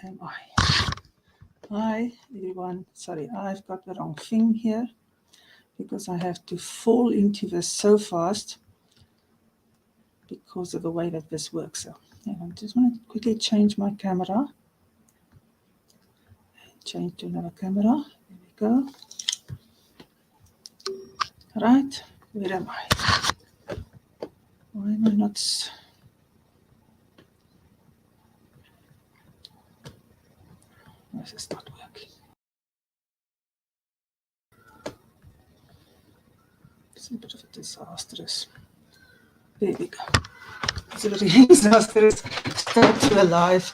am I? Hi, everyone. Sorry, I've got the wrong thing here because I have to fall into this so fast because of the way that this works. So, I just want to quickly change my camera. Change to another camera. There we go. Right, where am I? Why am I not? This is not working. It's a bit of a disastrous. There we go. It's a very disastrous start to a live.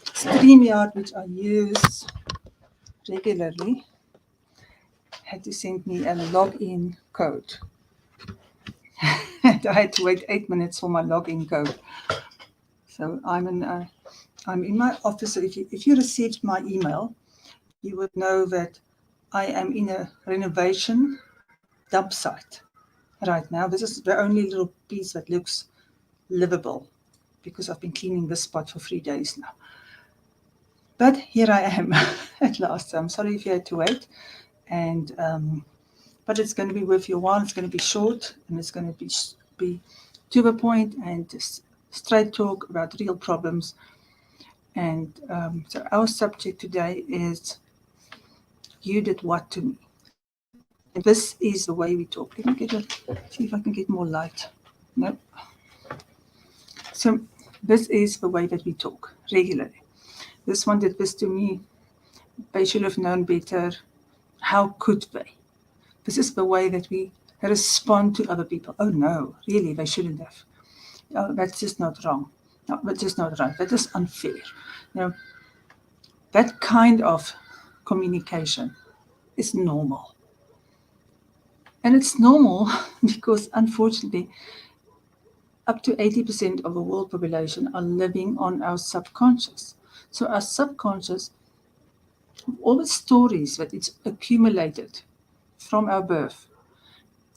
StreamYard, which I use regularly, had to send me a login code. And I had to wait 8 minutes for my login code. So I'm in my office. So if you received my email, you would know that I am in a renovation dump site right now. This is the only little piece that looks livable because I've been cleaning this spot for 3 days now. But here I am at last. So I'm sorry if you had to wait. And but it's going to be worth your while. It's going to be short and it's going to be to the point and just straight talk about real problems. And so our subject today is you did what to me. And this is the way we talk. Let me see if I can get more light. Nope. So this is the way that we talk regularly. This one did this to me. They should have known better. How could they? This is the way that we respond to other people. Oh no, really, they shouldn't have. Oh, that's just not wrong. No, that's just not right. That is unfair. That kind of communication is normal. And it's normal because, unfortunately, up to 80% of the world population are living on our subconscious. So our subconscious, all the stories that it's accumulated from our birth,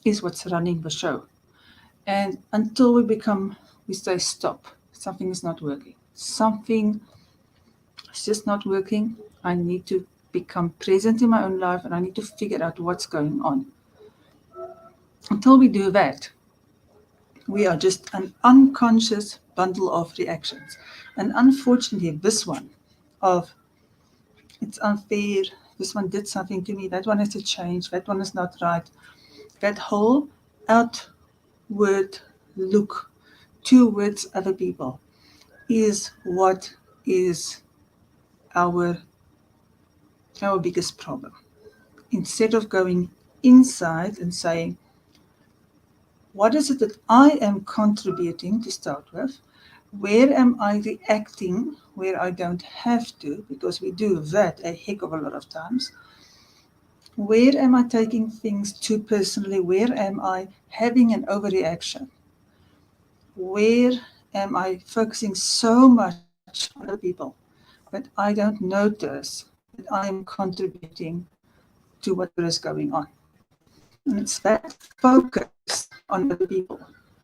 is what's running the show. And until we say stop, something is not working. Something is just not working. I need to become present in my own life and I need to figure out what's going on. Until we do that, we are just an unconscious bundle of reactions. And unfortunately, this one of it's unfair, this one did something to me, that one has to change, that one is not right, that whole outward look towards other people is what is our biggest problem. Instead of going inside and saying, what is it that I am contributing to start with? Where am I reacting where I don't have to? Because we do that a heck of a lot of times. Where am I taking things too personally? Where am I having an overreaction? Where am I focusing so much on other people that I don't notice that I am contributing to whatever is going on? And it's that focus on other people.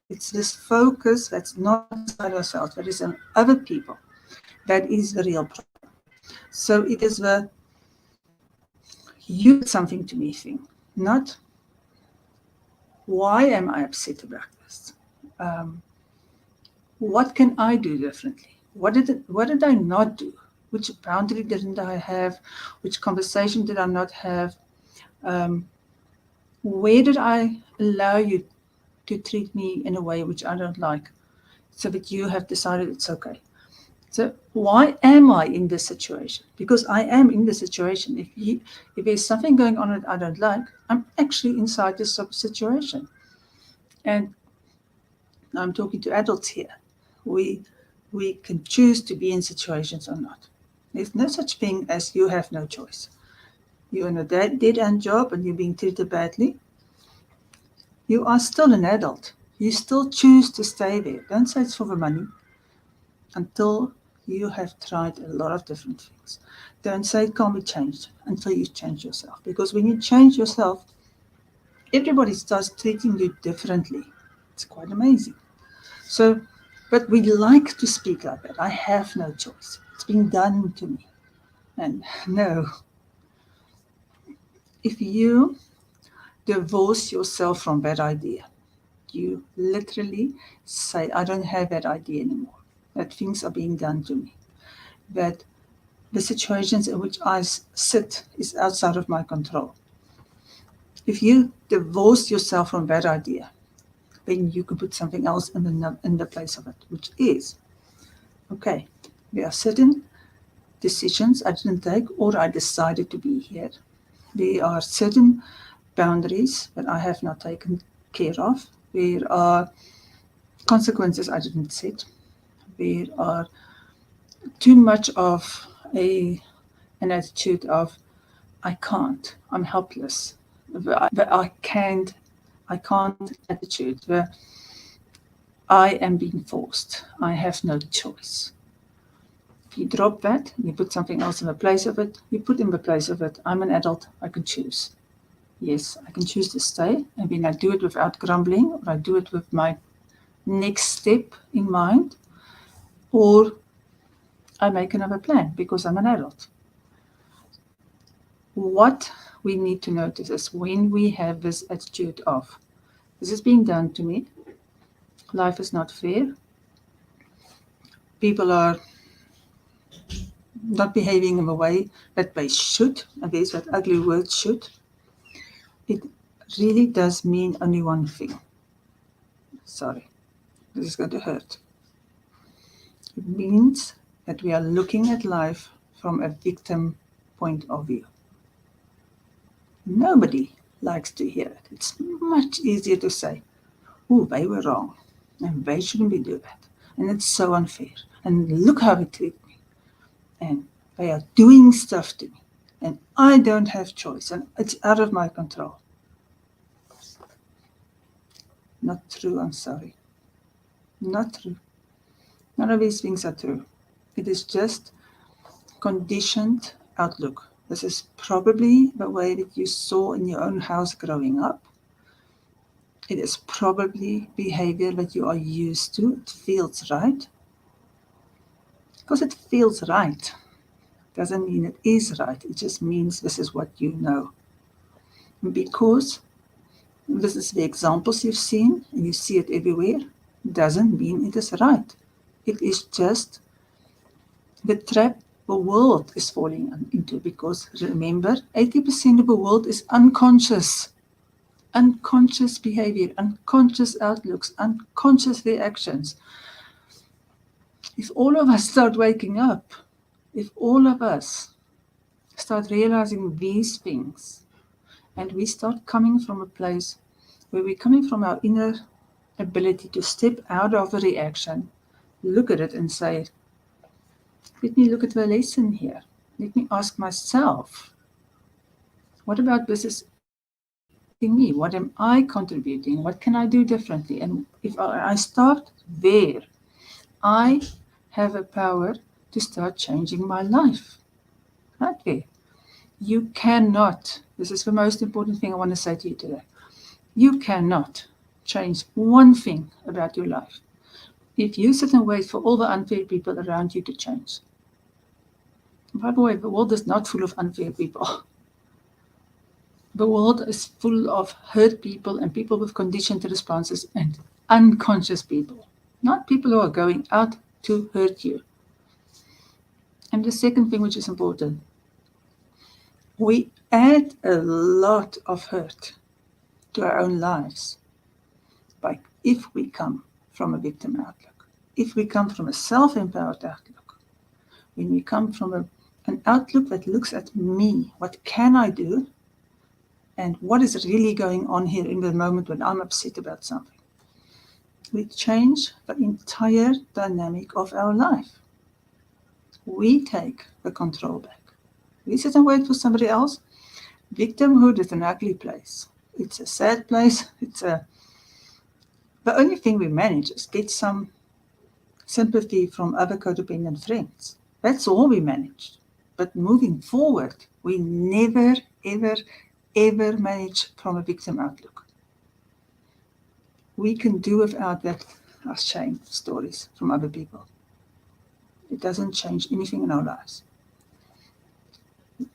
It's this focus that's not inside ourselves, that is on other people. That is the real problem. So it is the you did something to me thing, not why am I upset about this? What can I do differently? What did I not do? Which boundary didn't I have? Which conversation did I not have? Where did I allow you to treat me in a way which I don't like, so that you have decided it's okay? So why am I in this situation? Because I am in this situation. If there's something going on that I don't like, I'm actually inside this situation. And I'm talking to adults here. We can choose to be in situations or not. There's no such thing as you have no choice. You're in a dead-end job and you're being treated badly. You are still an adult. You still choose to stay there. Don't say it's for the money until you have tried a lot of different things. Don't say it can't be changed until you change yourself. Because when you change yourself, everybody starts treating you differently. It's quite amazing. So But we like to speak like that. I have no choice. It's being done to me. And no, if you divorce yourself from that idea, you literally say, I don't have that idea anymore, that things are being done to me, that the situations in which I sit is outside of my control. If you divorce yourself from that idea, then you can put something else in the place of it, which is, okay, there are certain decisions I didn't take or I decided to be here. There are certain boundaries that I have not taken care of. There are consequences I didn't set. There are too much of an attitude of I can't, I'm helpless, the I can't attitude, where I am being forced, I have no choice. If you drop that, you put something else in the place of it, you put in the place of it, I'm an adult, I can choose. Yes, I can choose to stay, and when I do it without grumbling, or I do it with my next step in mind, or I make another plan because I'm an adult. What we need to notice is when we have this attitude of, this is being done to me, life is not fair, people are not behaving in the way that they should, and there's that ugly word should, it really does mean only one thing. Sorry, this is going to hurt. It means that we are looking at life from a victim point of view. Nobody likes to hear it. It's much easier to say, oh, they were wrong, and they shouldn't be doing that, and it's so unfair, and look how they treat me, and they are doing stuff to me, and I don't have choice, and it's out of my control. Not true, I'm sorry. Not true. None of these things are true. It is just conditioned outlook. This is probably the way that you saw in your own house growing up. It is probably behavior that you are used to. It feels right. Because it feels right doesn't mean it is right. It just means this is what you know. And because this is the examples you've seen and you see it everywhere, doesn't mean it is right. It is just the trap the world is falling into, because remember, 80% of the world is unconscious. Unconscious behavior, unconscious outlooks, unconscious reactions. If all of us start waking up, if all of us start realizing these things, and we start coming from a place where we're coming from our inner ability to step out of a reaction, look at it and say, let me look at the lesson here. Let me ask myself, what about this is affecting me? What am I contributing? What can I do differently? And if I start there, I have a power to start changing my life. Right there. You cannot, this is the most important thing I want to say to you today, you cannot change one thing about your life if you sit and wait for all the unfair people around you to change. By the way, the world is not full of unfair people. The world is full of hurt people and people with conditioned responses and unconscious people, not people who are going out to hurt you. And the second thing which is important, we add a lot of hurt to our own lives if we come from a victim outlook, if we come from a self-empowered outlook, when we come from an outlook that looks at me, what can I do, and what is really going on here in the moment when I'm upset about something. We change the entire dynamic of our life. We take the control back. We sit and wait for somebody else. Victimhood is an ugly place. It's a sad place. The only thing we manage is get some sympathy from other codependent friends. That's all we manage. But moving forward, we never, ever manage from a victim outlook. We can do without that our shame stories from other people. It doesn't change anything in our lives.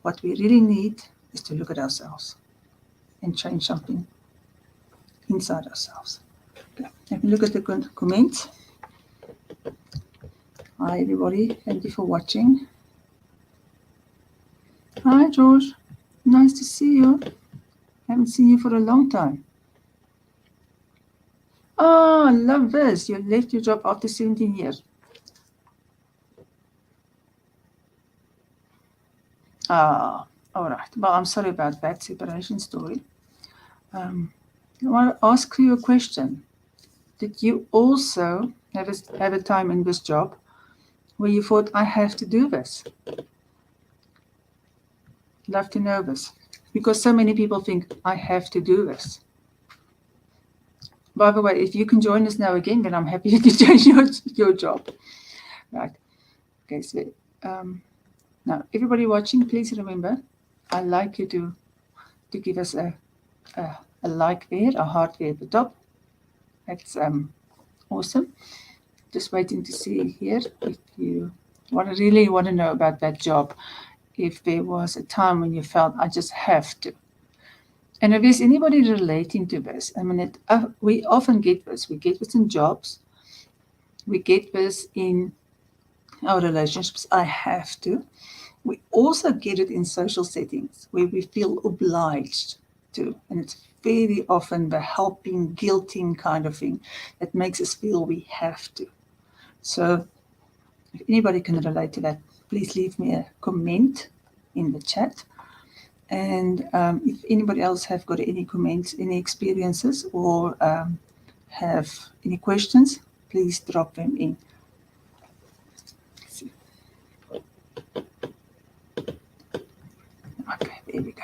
What we really need is to look at ourselves and change something inside ourselves. Okay. Let me look at the comments. Hi everybody, thank you for watching. Hi George, nice to see you. Haven't seen you for a long time. Oh, I love this. You left your job after 17 years. Ah, all right. Well, I'm sorry about that separation story. I want to ask you a question. Did you also have a time in this job where you thought, I have to do this? Love to know this. Because so many people think, I have to do this. By the way, if you can join us now again, then I'm happy to change your job. Right. Okay, so now everybody watching, please remember, I'd like you to give us a like there, a heart there at the top. That's awesome. Just waiting to see here if you really want to know about that job. If there was a time when you felt, I just have to. And if there's anybody relating to this, I mean, we often get this. We get this in jobs. We get this in our relationships. I have to. We also get it in social settings where we feel obliged to. And it's very often the helping, guilting kind of thing that makes us feel we have to. So if anybody can relate to that, please leave me a comment in the chat. And if anybody else have got any comments, any experiences, or have any questions, please drop them in. Okay, there we go.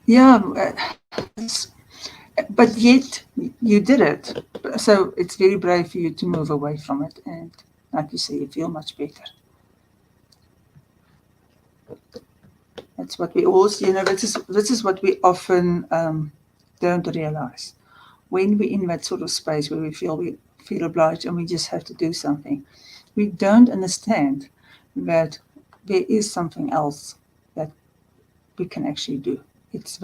Yeah, but yet you did it. So it's very brave for you to move away from it. And like you say, you feel much better. That's what we also, this is what we often don't realize. When we're in that sort of space where we feel obliged and we just have to do something, we don't understand that there is something else that we can actually do. It's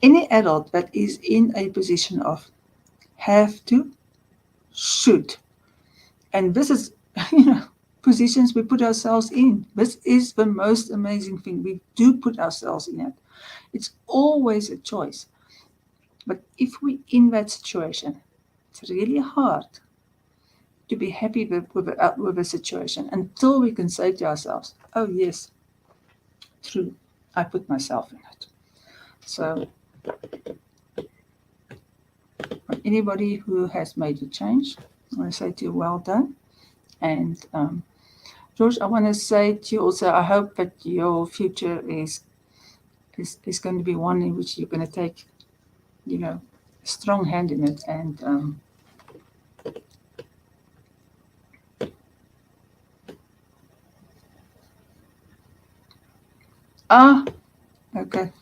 any adult that is in a position of have to, should, and this is, positions we put ourselves in. This is the most amazing thing. We do put ourselves in it. It's always a choice. But if we're in that situation, it's really hard to be happy with the situation until we can say to ourselves, oh yes, true, I put myself in it. So anybody who has made a change, I want to say to you, well done. And George, I want to say to you also, I hope that your future is going to be one in which you're going to take, a strong hand in it. And okay.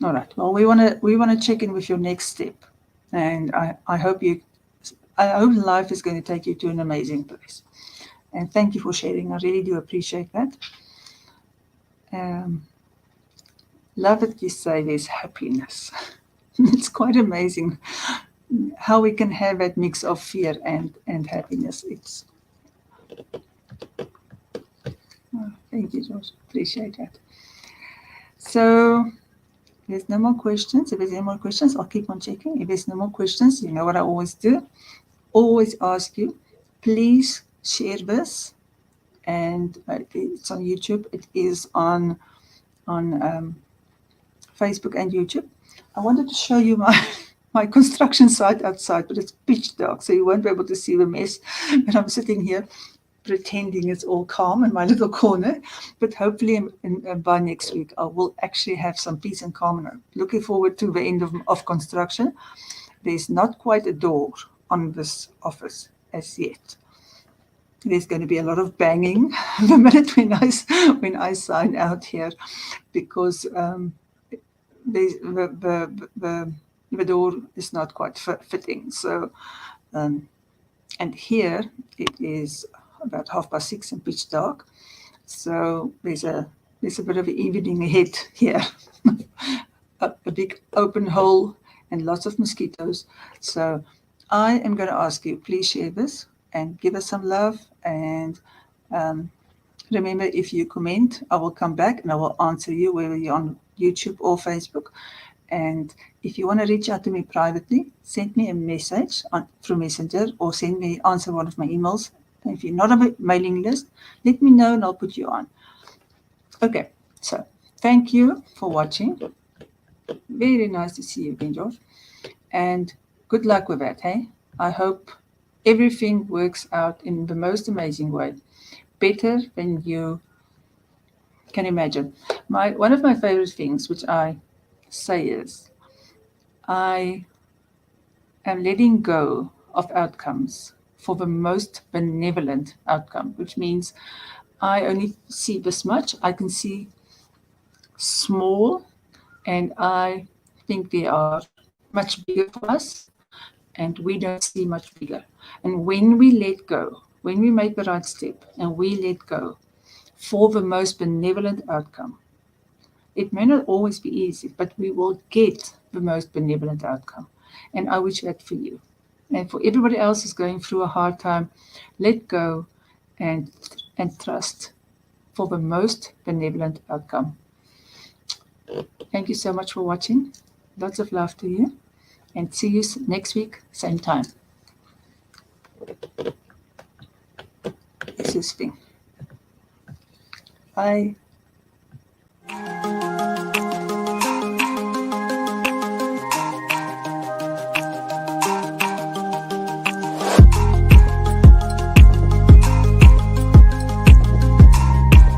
All right. Well, we want to check in with your next step, and I hope life is going to take you to an amazing place. And thank you for sharing. I really do appreciate that. Love that you say there's happiness. It's quite amazing how we can have that mix of fear and happiness. Thank you, George. Appreciate that. So there's no more questions. If there's any more questions, I'll keep on checking. If there's no more questions, you know what I always do. Always ask you, please share this. And it's on YouTube. It is on Facebook and YouTube. I wanted to show you my construction site outside, but it's pitch dark, so you won't be able to see the mess. But I'm sitting here pretending it's all calm in my little corner. But hopefully by next week, I will actually have some peace and calm. And looking forward to the end of construction. There's not quite a door on this office as yet. There's going to be a lot of banging the minute when I sign out here, because the door is not quite fitting. So, and here it is about 6:30 and pitch dark. So there's a bit of an evening ahead here. a big open hole and lots of mosquitoes. So I am going to ask you, please share this and give us some love. And remember, if you comment, I will come back and I will answer you, whether you're on YouTube or Facebook. And if you want to reach out to me privately, send me a message through Messenger or answer one of my emails. And if you're not on a mailing list, let me know and I'll put you on. Okay, so thank you for watching. Very nice to see you again, George. And good luck with that, hey? I hope everything works out in the most amazing way. Better than you can imagine. One of my favorite things, which I say, is I am letting go of outcomes for the most benevolent outcome, which means I only see this much. I can see small, and I think they are much bigger for us, and we don't see much bigger. And when we let go, when we make the right step and we let go for the most benevolent outcome, it may not always be easy, but we will get the most benevolent outcome. And I wish that for you. And for everybody else who's going through a hard time, let go and trust for the most benevolent outcome. Thank you so much for watching. Lots of love to you. And see you next week, same time. This is thing. Bye.